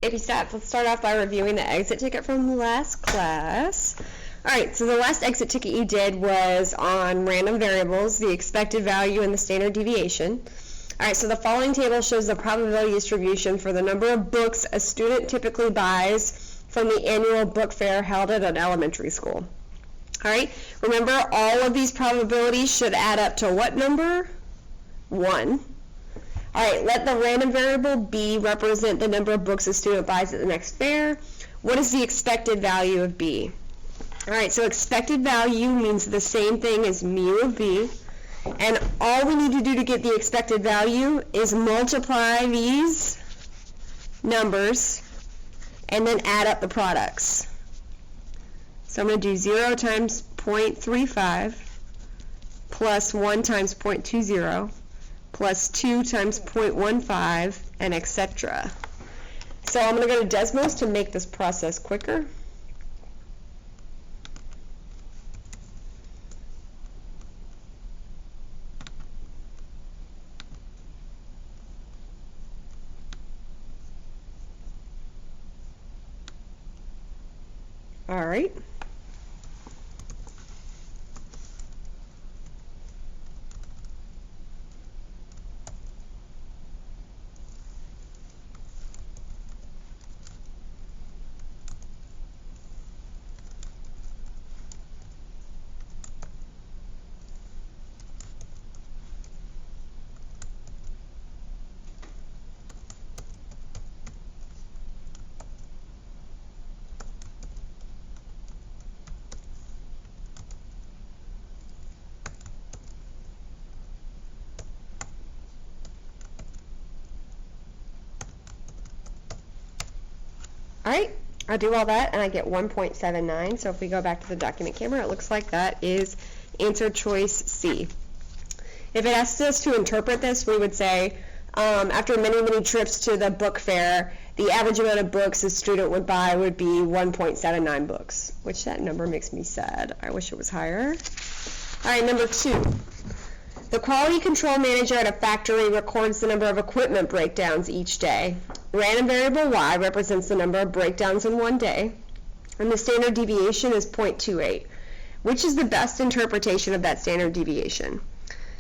AP Stats, let's start off by reviewing the exit ticket from the last class. Alright, so the last exit ticket you did was on random variables, the expected value and the standard deviation. Alright, so the following table shows the probability distribution for the number of books a student typically buys from the annual book fair held at an elementary school. Alright, remember all of these probabilities should add up to what number? 1. Alright, let the random variable B represent the number of books a student buys at the next fair. What is the expected value of B? Alright, so expected value means the same thing as mu of B. And all we need to do to get the expected value is multiply these numbers and then add up the products. So I'm going to do 0 times 0.35 plus 1 times 0.20 plus 2 times 0.15, and etc. So I'm going to go to Desmos to make this process quicker. All right. Alright, I do all that and I get 1.79, so if we go back to the document camera, it looks like that is answer choice C. If it asks us to interpret this, we would say, after many, many trips to the book fair, the average amount of books a student would buy would be 1.79 books, which that number makes me sad. I wish it was higher. Alright, number 2. The quality control manager at a factory records the number of equipment breakdowns each day. Random variable Y represents the number of breakdowns in one day, and the standard deviation is 0.28. Which is the best interpretation of that standard deviation?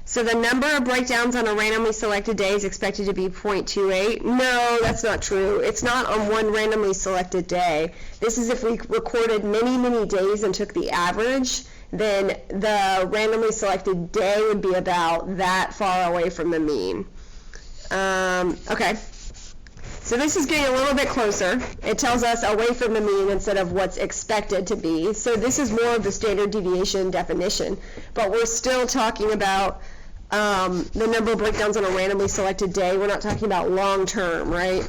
So the number of breakdowns on a randomly selected day is expected to be 0.28. No, that's not true. It's not on one randomly selected day. This is if we recorded many, many days and took the average, then the randomly selected day would be about that far away from the mean. Okay. So this is getting a little bit closer. It tells us away from the mean instead of what's expected to be. So this is more of the standard deviation definition. But we're still talking about the number of breakdowns on a randomly selected day. We're not talking about long term, right?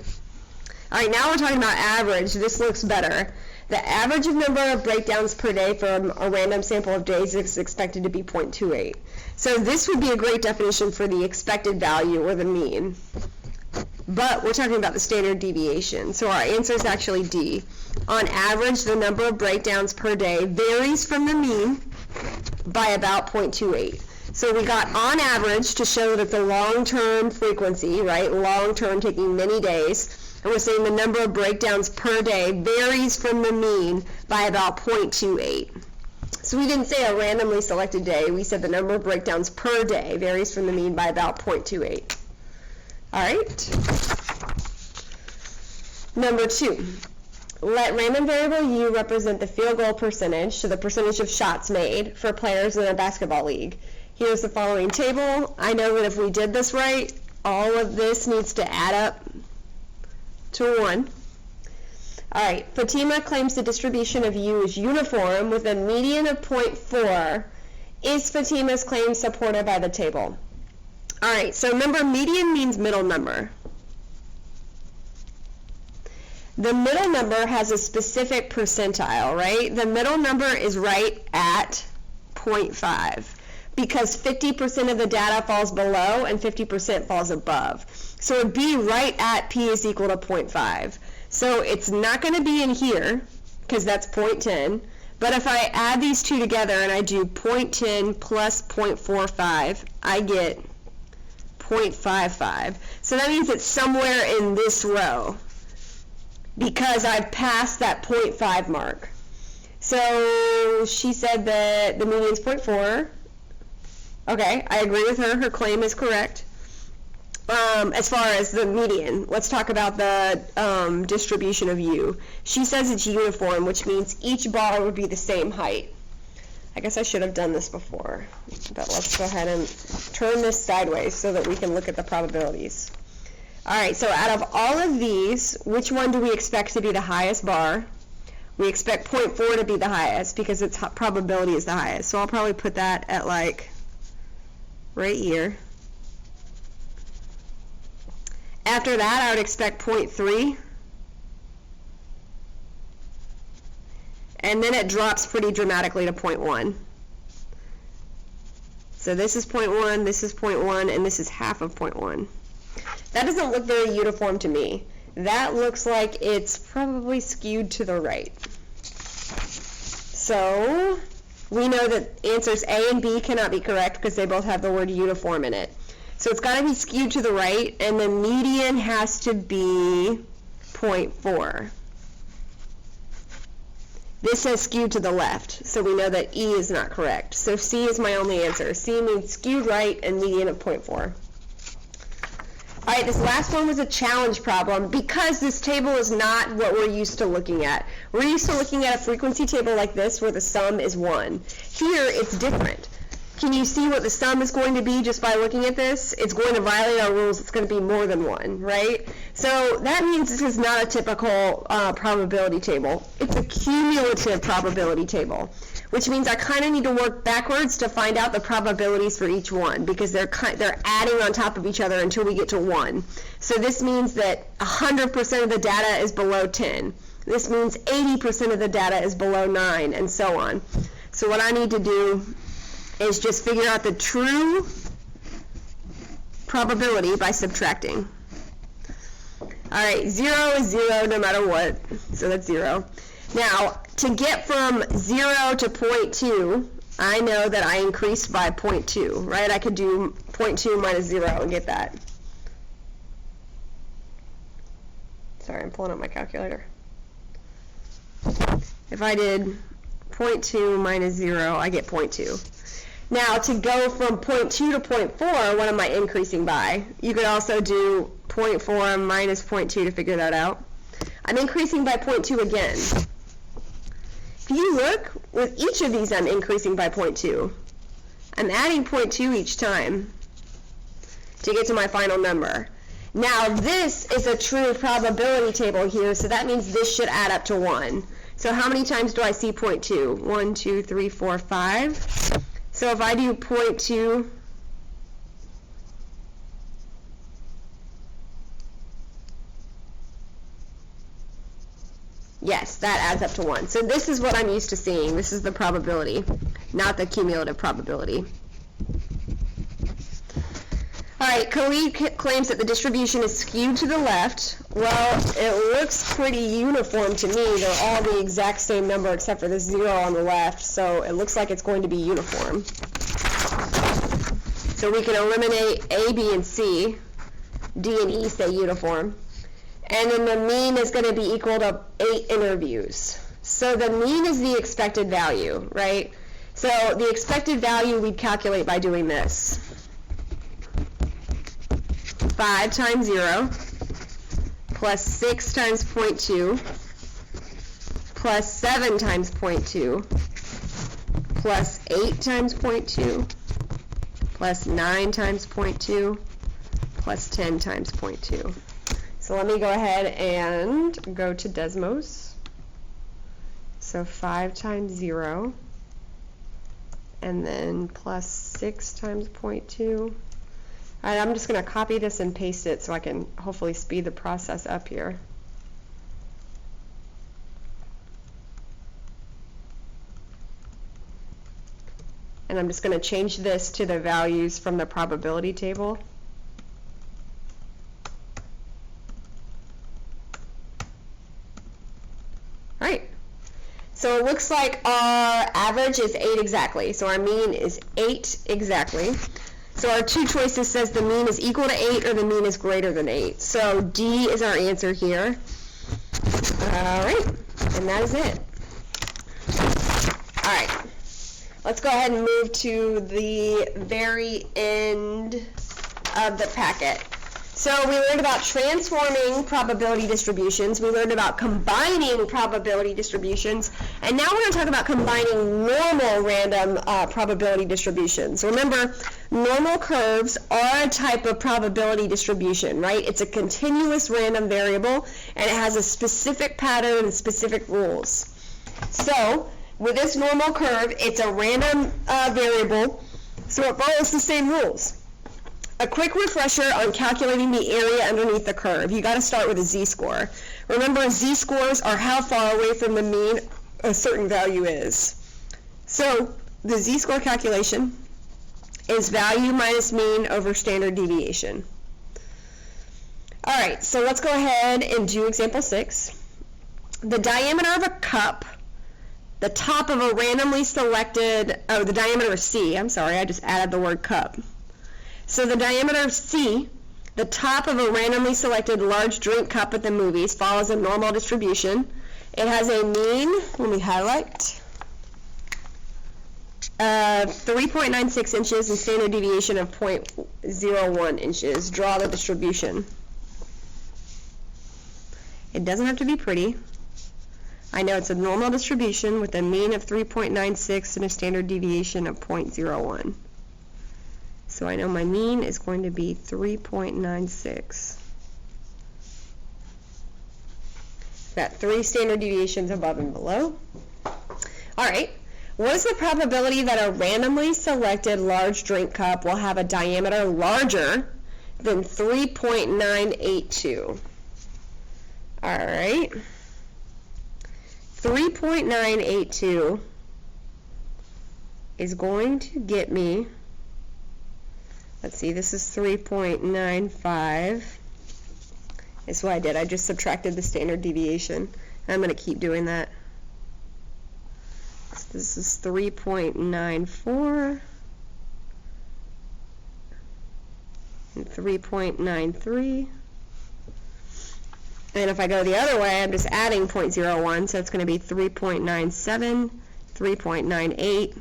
All right, now we're talking about average. This looks better. The average of number of breakdowns per day from a random sample of days is expected to be 0.28. So this would be a great definition for the expected value or the mean. But we're talking about the standard deviation. So our answer is actually D. On average, the number of breakdowns per day varies from the mean by about 0.28. So we got on average to show that the long-term frequency, right, long-term taking many days, and we're saying the number of breakdowns per day varies from the mean by about 0.28. So we didn't say a randomly selected day. We said the number of breakdowns per day varies from the mean by about 0.28. All right. Number 2. Let random variable U represent the field goal percentage, so the percentage of shots made for players in a basketball league. Here's the following table. I know that if we did this right, all of this needs to add up to 1. All right, Fatima claims the distribution of U is uniform with a median of 0.4. Is Fatima's claim supported by the table? All right, so remember, median means middle number. The middle number has a specific percentile, right? The middle number is right at 0.5 because 50% of the data falls below and 50% falls above. So it would be right at P is equal to 0.5. So it's not going to be in here because that's 0.10. But if I add these two together and I do 0.10 plus 0.45, I get 0.55. So that means it's somewhere in this row. because I've passed that 0.5 mark. So she said that the median is 0.4. Okay, I agree with her. Her claim is correct. As far as the median, let's talk about the distribution of U. She says it's uniform, which means each bar would be the same height. I guess I should have done this before, but let's go ahead and turn this sideways so that we can look at the probabilities. All right, so out of all of these, which one do we expect to be the highest bar? We expect 0.4 to be the highest because its probability is the highest. So I'll probably put that at like right here. After that, I would expect 0.3. And then it drops pretty dramatically to 0.1. So this is 0.1, this is 0.1, and this is half of 0.1. That doesn't look very uniform to me. That looks like it's probably skewed to the right. So we know that answers A and B cannot be correct because they both have the word uniform in it. So it's got to be skewed to the right, and the median has to be 0.4. This says skewed to the left, so we know that E is not correct. So C is my only answer. C means skewed right and median of 0.4. All right, this last one was a challenge problem because this table is not what we're used to looking at. We're used to looking at a frequency table like this where the sum is 1. Here, it's different. Can you see what the sum is going to be just by looking at this? It's going to violate our rules. It's going to be more than 1, right? So that means this is not a typical probability table. It's a cumulative probability table, which means I kind of need to work backwards to find out the probabilities for each one because they're adding on top of each other until we get to 1. So this means that 100% of the data is below 10. This means 80% of the data is below 9, and so on. So what I need to do is just figure out the true probability by subtracting. All right, 0 is 0 no matter what, so that's 0. Now, to get from 0 to 0.2, I know that I increased by 0.2, right? I could do 0.2 minus 0 and get that. Sorry, I'm pulling up my calculator. If I did 0.2 minus 0, I get 0.2. Now, to go from 0.2 to 0.4, what am I increasing by? You could also do 0.4 minus 0.2 to figure that out. I'm increasing by 0.2 again. If you look, with each of these I'm increasing by 0.2. I'm adding 0.2 each time to get to my final number. Now, this is a true probability table here, so that means this should add up to 1. So how many times do I see 0.2? 1, 2, 3, 4, 5. So if I do 0.2, yes, that adds up to 1. So this is what I'm used to seeing. This is the probability, not the cumulative probability. All right, Khalid claims that the distribution is skewed to the left. Well, it looks pretty uniform to me. They're all the exact same number except for the 0 on the left, so it looks like it's going to be uniform. So we can eliminate A, B, and C. D and E stay uniform. And then the mean is going to be equal to 8 interviews. So the mean is the expected value, right? So the expected value we'd calculate by doing this. 5 times 0 plus 6 times 0.2 plus 7 times 0.2 plus 8 times 0.2 plus 9 times 0.2 plus 10 times 0.2. So let me go ahead and go to Desmos. So 5 times 0 and then plus 6 times 0.2. All right, I'm just going to copy this and paste it so I can hopefully speed the process up here. And I'm just going to change this to the values from the probability table. All right, so it looks like our average is 8 exactly. So our mean is 8 exactly. So our two choices says the mean is equal to 8 or the mean is greater than 8. So D is our answer here. All right, and that is it. All right, let's go ahead and move to the very end of the packet. So we learned about transforming probability distributions, we learned about combining probability distributions, and now we're going to talk about combining normal random probability distributions. Remember, normal curves are a type of probability distribution, right? It's a continuous random variable, and it has a specific pattern and specific rules. So with this normal curve, it's a random variable, so it follows the same rules. A quick refresher on calculating the area underneath the curve. You got to start with a z-score. Remember, z-scores are how far away from the mean a certain value is. So the z-score calculation is value minus mean over standard deviation. All right, so let's go ahead and do example 6. The diameter of a cup, the top of a randomly selected, the diameter of C, I'm sorry, I just added the word cup. So the diameter of C, the top of a randomly selected large drink cup at the movies, follows a normal distribution. It has a mean, let me highlight, 3.96 inches and standard deviation of 0.01 inches. Draw the distribution. It doesn't have to be pretty. I know it's a normal distribution with a mean of 3.96 and a standard deviation of 0.01. So I know my mean is going to be 3.96. Got 3 standard deviations above and below. All right, what is the probability that a randomly selected large drink cup will have a diameter larger than 3.982? All right, 3.982 is going to get me, let's see, this is 3.95. That's what I did. I just subtracted the standard deviation. I'm going to keep doing that. So this is 3.94 and 3.93. And if I go the other way, I'm just adding 0.01, so it's going to be 3.97, 3.98,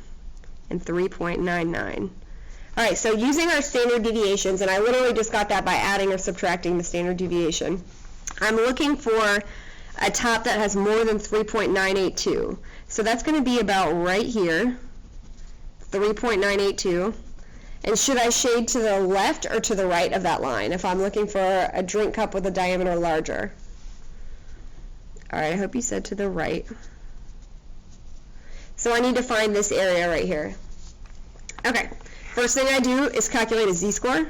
and 3.99. All right, so using our standard deviations, and I literally just got that by adding or subtracting the standard deviation, I'm looking for a top that has more than 3.982. So that's going to be about right here, 3.982. And should I shade to the left or to the right of that line if I'm looking for a drink cup with a diameter larger? All right, I hope you said to the right. So I need to find this area right here. Okay, first thing I do is calculate a z-score.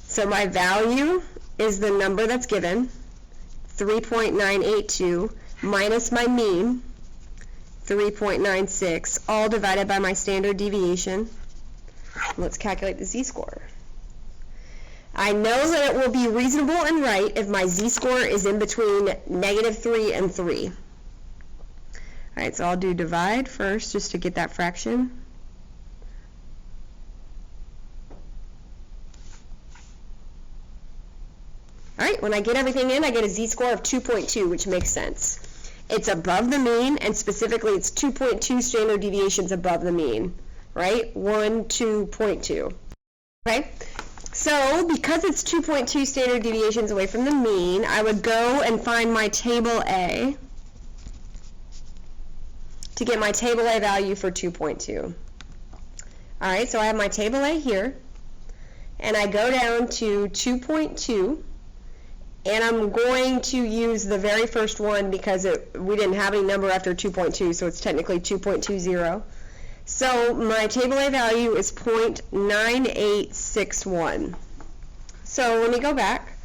So my value is the number that's given, 3.982, minus my mean, 3.96, all divided by my standard deviation. Let's calculate the z-score. I know that it will be reasonable and right if my z-score is in between -3 and 3. All right, so I'll do divide first just to get that fraction. All right, when I get everything in, I get a z-score of 2.2, which makes sense. It's above the mean, and specifically it's 2.2 standard deviations above the mean. Right? 2.2. Okay? So, because it's 2.2 standard deviations away from the mean, I would go and find my table A to get my table A value for 2.2. Alright, so I have my table A here, and I go down to 2.2, and I'm going to use the very first one because we didn't have any number after 2.2, so it's technically 2.20. So my table A value is 0.9861. So let me go back.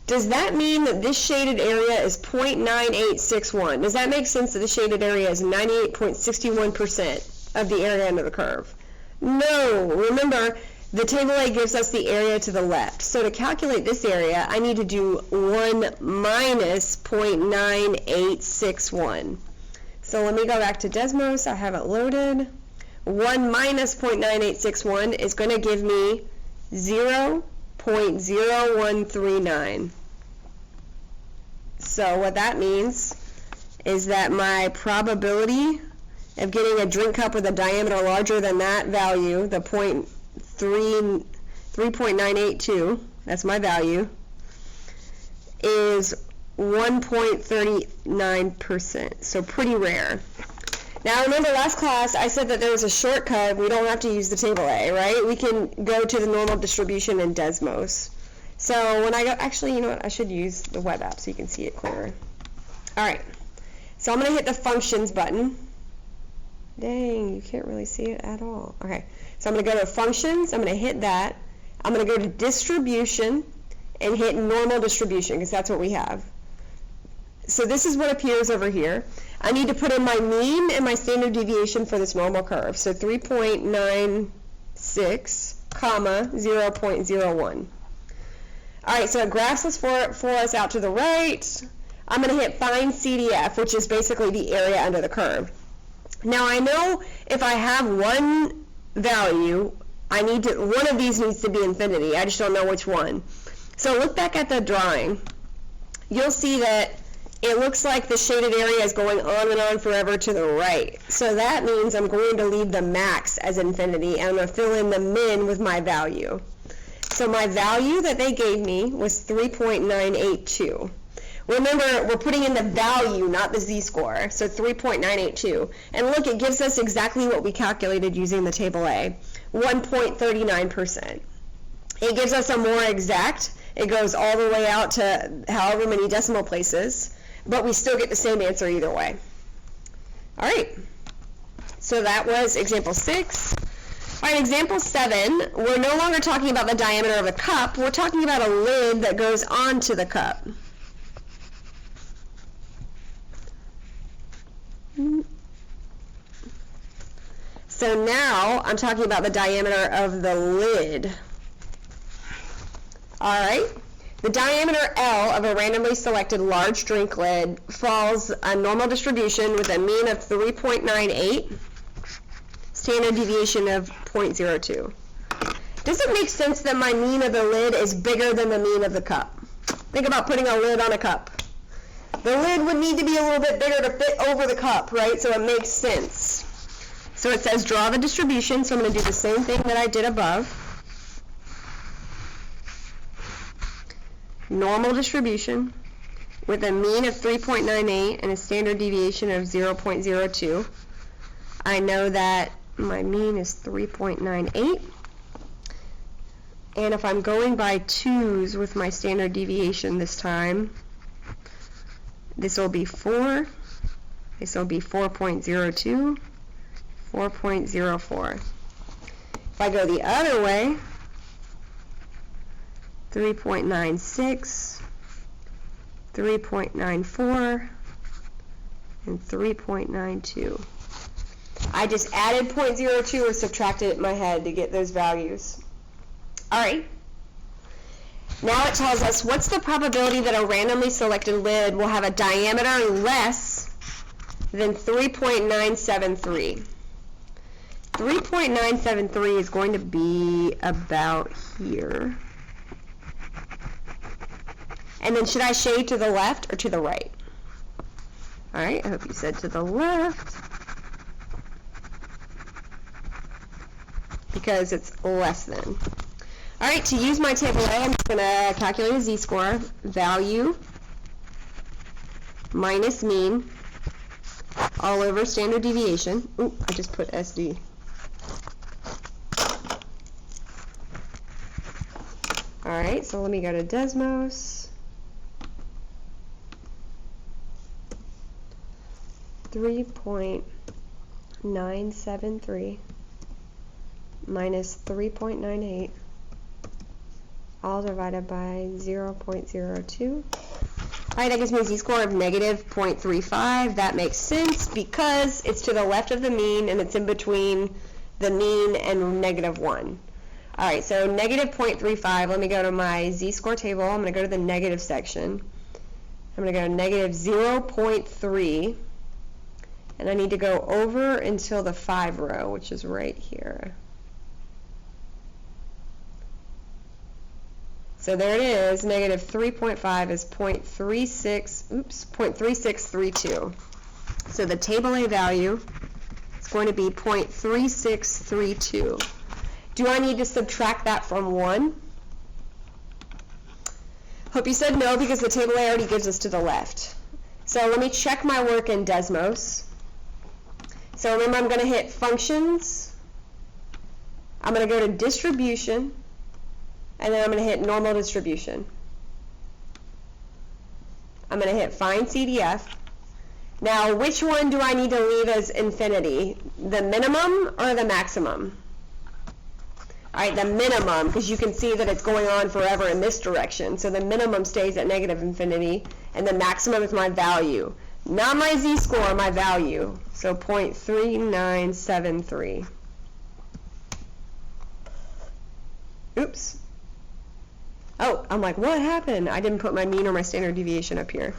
Does that mean that this shaded area is 0.9861? Does that make sense that the shaded area is 98.61% of the area under the curve? No. Remember, the table A gives us the area to the left. So to calculate this area, I need to do 1 minus 0.9861. So let me go back to Desmos. I have it loaded. 1 minus 0.9861 is going to give me 0.0139. So what that means is that my probability of getting a drink cup with a diameter larger than that value, the 3.982, that's my value, is 1.39%, so pretty rare. Now remember last class I said that there was a shortcut. We don't have to use the table A, right? We can go to the normal distribution in Desmos. So when I go, actually, you know what, I should use the web app so you can see it clearer. Alright, so I'm going to hit the functions button. Dang, you can't really see it at all. Okay, so I'm going to go to functions, I'm going to hit that. I'm going to go to distribution and hit normal distribution because that's what we have. So this is what appears over here. I need to put in my mean and my standard deviation for this normal curve. So 3.96, comma, 0.01. All right, so it graphs this for us out to the right. I'm going to hit find CDF, which is basically the area under the curve. Now I know if I have one value, one of these needs to be infinity. I just don't know which one. So look back at the drawing. You'll see that it looks like the shaded area is going on and on forever to the right. So that means I'm going to leave the max as infinity, and I'm going to fill in the min with my value. So my value that they gave me was 3.982. Remember, we're putting in the value, not the z-score, so 3.982. And look, it gives us exactly what we calculated using the table A, 1.39%. It gives us a more exact. It goes all the way out to however many decimal places, but we still get the same answer either way. All right, so that was example 6. All right, example 7, we're no longer talking about the diameter of a cup, we're talking about a lid that goes onto the cup. So now I'm talking about the diameter of the lid. All right. The diameter L of a randomly selected large drink lid follows a normal distribution with a mean of 3.98, standard deviation of 0.02. Does it make sense that my mean of the lid is bigger than the mean of the cup? Think about putting a lid on a cup. The lid would need to be a little bit bigger to fit over the cup, right? So it makes sense. So it says draw the distribution, so I'm going to do the same thing that I did above. Normal distribution with a mean of 3.98 and a standard deviation of 0.02. I know that my mean is 3.98. And if I'm going by 2s with my standard deviation this time, this will be 4. This will be 4.02, 4.04. If I go the other way, 3.96, 3.94, and 3.92. I just added 0.02 or subtracted it in my head to get those values. All right. Now it tells us what's the probability that a randomly selected lid will have a diameter less than 3.973. 3.973 is going to be about here. And then should I shade to the left or to the right? All right, I hope you said to the left, because it's less than. All right, to use my table A, I'm just going to calculate a z-score, value minus mean, all over standard deviation. Ooh, I just put SD. All right, so let me go to Desmos. 3.973 minus 3.98, all divided by 0.02. All right, that gives me a z-score of negative 0.35. That makes sense because it's to the left of the mean and it's in between the mean and negative 1. All right, so negative 0.35. Let me go to my z-score table. I'm going to go to the negative section. I'm going to go to negative 0.3. And I need to go over until the 5 row, which is right here. So there it is, negative 3.5 is 0.3632. So the table A value is going to be 0.3632. Do I need to subtract that from 1? Hope you said no, because the table A already gives us to the left. So let me check my work in Desmos. So remember, I'm going to hit Functions. I'm going to go to Distribution. And then I'm going to hit Normal Distribution. I'm going to hit Find CDF. Now, which one do I need to leave as infinity? The minimum or the maximum? All right, the minimum, because you can see that it's going on forever in this direction. So the minimum stays at negative infinity, and the maximum is my value. Not my z-score, my value. So 0.3973. Oops. Oh, I'm like, what happened? I didn't put my mean or my standard deviation up here.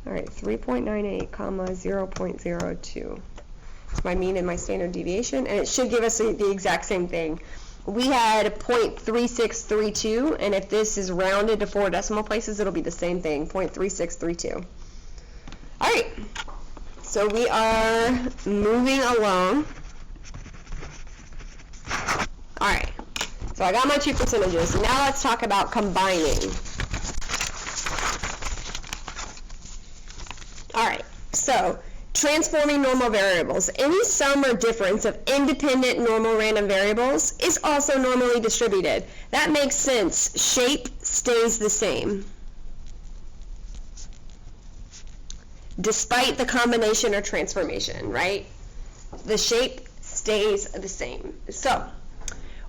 All right, 3.98, comma, 0.02. It's my mean and my standard deviation, and it should give us the exact same thing. We had 0.3632, and if this is rounded to 4 decimal places, it'll be the same thing, 0.3632. All right, so we are moving along. All right, so I got my two percentages. Now let's talk about combining. All right, so transforming normal variables. Any sum or difference of independent normal random variables is also normally distributed. That makes sense. Shape stays the same, despite the combination or transformation, right? The shape stays the same. So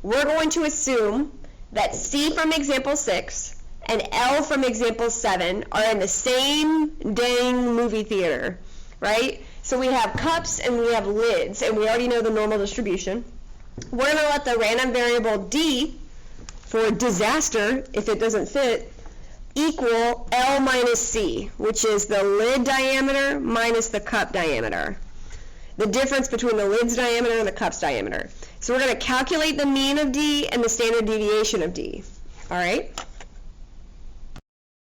we're going to assume that C from example 6 and L from example 7 are in the same dang movie theater, right? So we have cups and we have lids, and we already know the normal distribution. We're going to let the random variable D, for disaster, if it doesn't fit, equal L minus C, which is the lid diameter minus the cup diameter. The difference between the lid's diameter and the cup's diameter. So we're going to calculate the mean of D and the standard deviation of D. All right?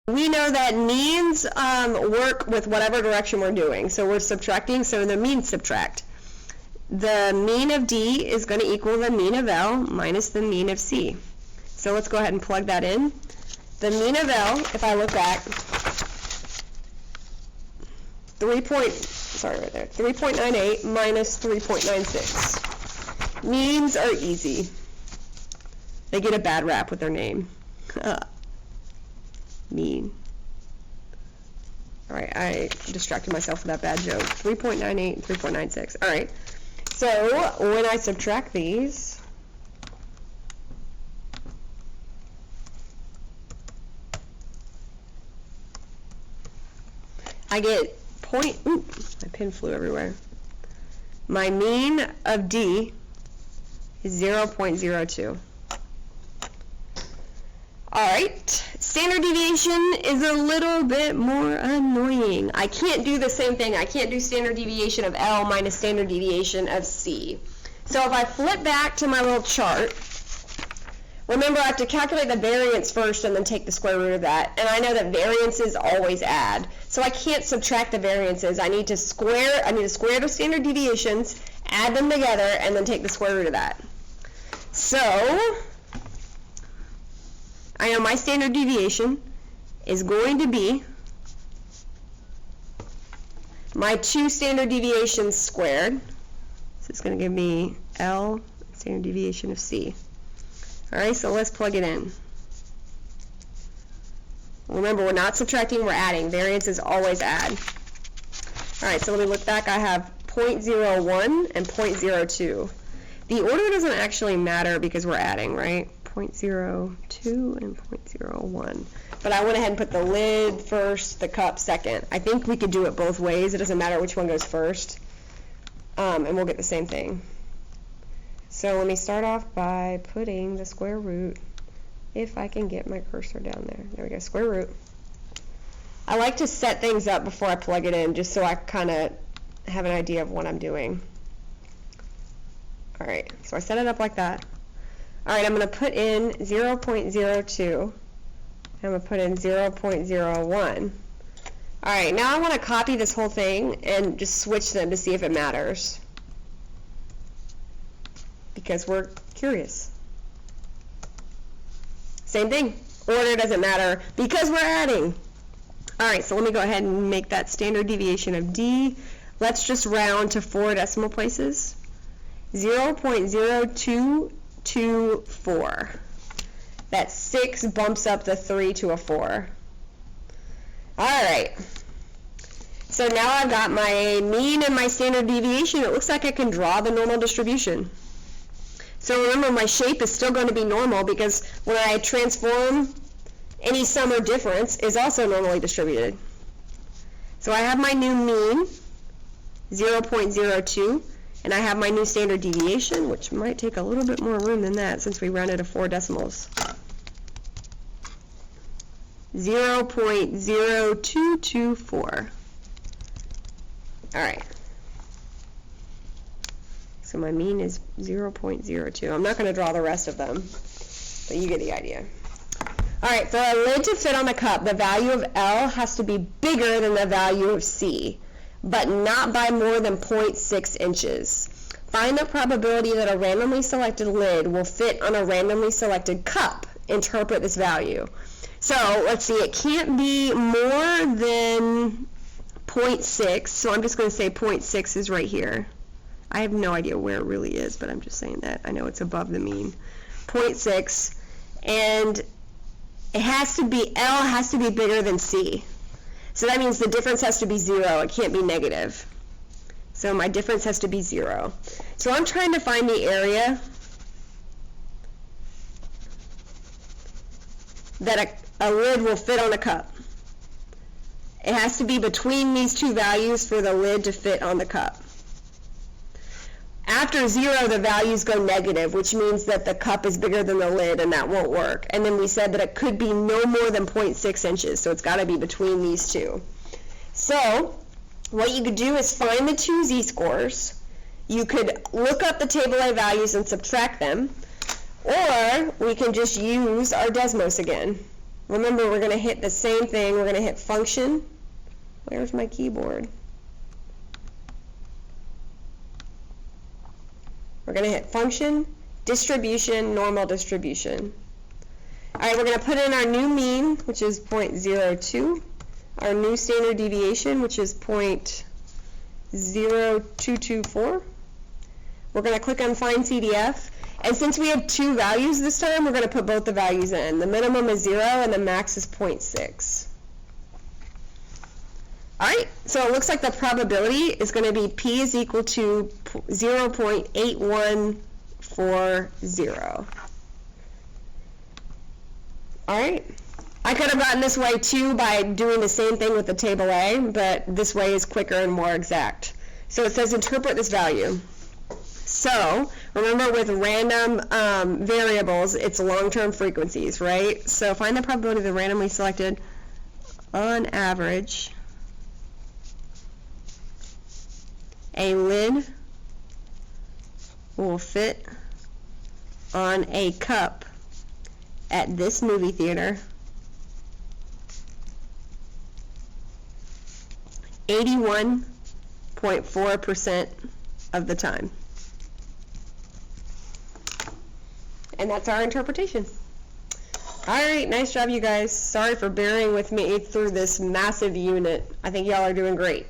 We know that means work with whatever direction we're doing. So we're subtracting, so the mean subtract. The mean of D is going to equal the mean of L minus the mean of C. So let's go ahead and plug that in. The mean of L, if I look back, 3.98 minus 3.96. Means are easy. They get a bad rap with their name. Mean. All right, I distracted myself with that bad joke. 3.98 and 3.96. All right, so when I subtract these, I get my pen flew everywhere. My mean of D is 0.02. All right, standard deviation is a little bit more annoying. I can't do the same thing. I can't do standard deviation of L minus standard deviation of C. So if I flip back to my little chart, remember I have to calculate the variance first and then take the square root of that. And I know that variances always add. So I can't subtract the variances. I need to square the standard deviations, add them together, and then take the square root of that. So I know my standard deviation is going to be my 2 standard deviations squared. So it's going to give me L standard deviation of C. All right, so let's plug it in. Remember, we're not subtracting, we're adding. Variances always add. All right, so let me look back. I have 0.01 and 0.02. The order doesn't actually matter because we're adding, right? 0.02 and 0.01. But I went ahead and put the lid first, the cup second. I think we could do it both ways. It doesn't matter which one goes first. And we'll get the same thing. So let me start off by putting the square root, if I can get my cursor down there. There we go, square root. I like to set things up before I plug it in, just so I kind of have an idea of what I'm doing. All right, so I set it up like that. All right, I'm going to put in 0.02 I'm going to put in 0.01. All right, now I want to copy this whole thing and just switch them to see if it matters, because we're curious. Same thing. Order doesn't matter because we're adding. All right, so let me go ahead and make that standard deviation of D. Let's just round to 4 decimal places. 0.0224. That 6 bumps up the 3 to a 4. All right. So now I've got my mean and my standard deviation. It looks like I can draw the normal distribution. So remember, my shape is still going to be normal because when I transform, any sum or difference is also normally distributed. So I have my new mean, 0.02, and I have my new standard deviation, which might take a little bit more room than that since we rounded to 4 decimals. 0.0224. All right. So my mean is 0.02. I'm not going to draw the rest of them, but you get the idea. All right, for a lid to fit on the cup, the value of L has to be bigger than the value of C, but not by more than 0.6 inches. Find the probability that a randomly selected lid will fit on a randomly selected cup. Interpret this value. So let's see, it can't be more than 0.6, so I'm just going to say 0.6 is right here. I have no idea where it really is, but I'm just saying that. I know it's above the mean. 0.6, and it has to be, L has to be bigger than C. So that means the difference has to be 0. It can't be negative. So my difference has to be 0. So I'm trying to find the area that a lid will fit on a cup. It has to be between these two values for the lid to fit on the cup. After 0, the values go negative, which means that the cup is bigger than the lid, and that won't work. And then we said that it could be no more than 0.6 inches, so it's got to be between these two. So what you could do is find the two z-scores. You could look up the table A values and subtract them, or we can just use our Desmos again. Remember, we're going to hit the same thing. We're going to hit function. Where's my keyboard? We're going to hit function, distribution, normal distribution. All right, we're going to put in our new mean, which is 0.02, our new standard deviation, which is 0.0224. We're going to click on Find CDF, and since we have two values this time, we're going to put both the values in. The minimum is 0, and the max is 0.6. All right, so it looks like the probability is going to be P is equal to 0.8140. All right, I could have gotten this way too by doing the same thing with the table A, but this way is quicker and more exact. So it says interpret this value. So remember, with random variables, it's long-term frequencies, right? So find the probability of the randomly selected on average a lid will fit on a cup at this movie theater 81.4% of the time. And that's our interpretation. All right, nice job, you guys. Sorry for bearing with me through this massive unit. I think y'all are doing great.